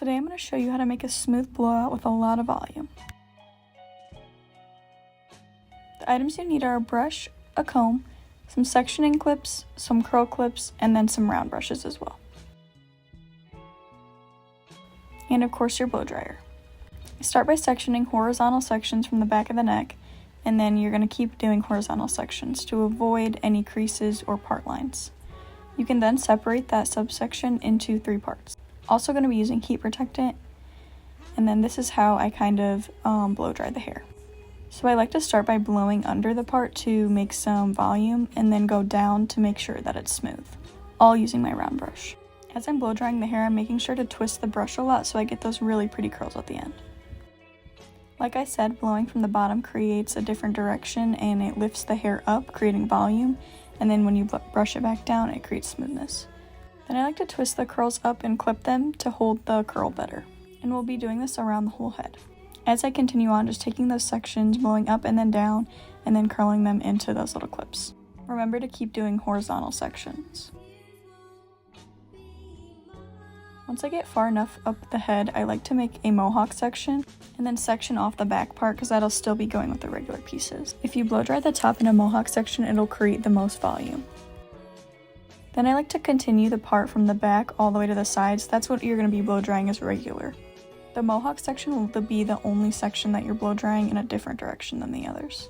Today I'm going to show you how to make a smooth blowout with a lot of volume. The items you need are a brush, a comb, some sectioning clips, some curl clips, and then some round brushes as well. And of course your blow dryer. Start by sectioning horizontal sections from the back of the neck, and then you're going to keep doing horizontal sections to avoid any creases or part lines. You can then separate that subsection into 3 parts. Also going to be using heat protectant, and then this is how I kind of blow dry the hair. So I like to start by blowing under the part to make some volume and then go down to make sure that it's smooth, all using my round brush. As I'm blow drying the hair, I'm making sure to twist the brush a lot so I get those really pretty curls at the end. Like I said, blowing from the bottom creates a different direction and it lifts the hair up, creating volume, and then when you brush it back down, it creates smoothness. Then I like to twist the curls up and clip them to hold the curl better. And we'll be doing this around the whole head. As I continue on, just taking those sections, blowing up and then down, and then curling them into those little clips. Remember to keep doing horizontal sections. Once I get far enough up the head, I like to make a mohawk section and then section off the back part because that'll still be going with the regular pieces. If you blow dry the top in a mohawk section, it'll create the most volume. Then I like to continue the part from the back all the way to the sides. That's what you're going to be blow drying as regular. The mohawk section will be the only section that you're blow drying in a different direction than the others.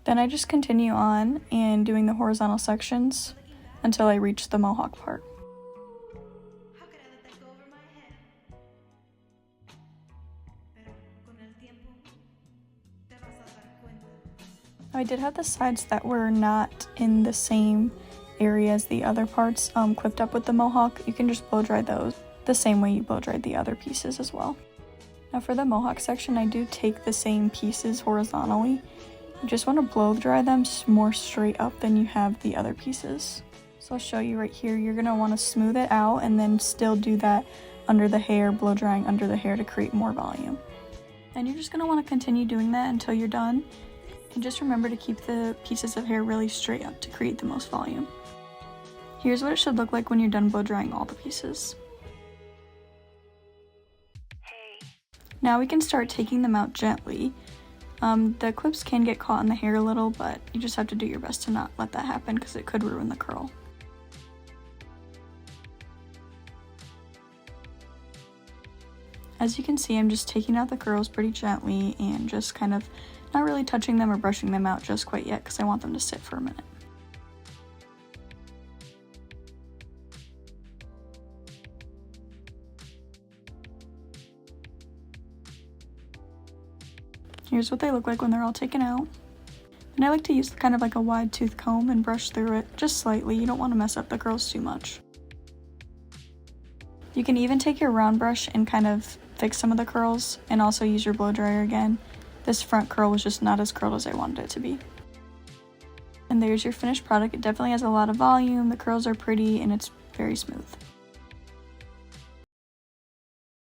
Then I just continue on and doing the horizontal sections until I reach the mohawk part. I did have the sides that were not in the same area as the other parts clipped up with the mohawk. You can just blow dry those the same way you blow dried the other pieces as well. Now for the mohawk section, I do take the same pieces horizontally. You just want to blow dry them more straight up than you have the other pieces. So I'll show you right here. You're going to want to smooth it out and then still do that under the hair, blow drying under the hair to create more volume. And you're just going to want to continue doing that until you're done. And just remember to keep the pieces of hair really straight up to create the most volume. Here's what it should look like when you're done blow drying all the pieces. Now we can start taking them out gently. The clips can get caught in the hair a little, but you just have to do your best to not let that happen because it could ruin the curl. As you can see, I'm just taking out the curls pretty gently and just kind of not really touching them or brushing them out just quite yet because I want them to sit for a minute. Here's what they look like when they're all taken out. And I like to use kind of like a wide tooth comb and brush through it just slightly. You don't want to mess up the curls too much. You can even take your round brush and kind of fix some of the curls and also use your blow dryer again. This front curl was just not as curled as I wanted it to be. And there's your finished product. It definitely has a lot of volume, the curls are pretty, and it's very smooth.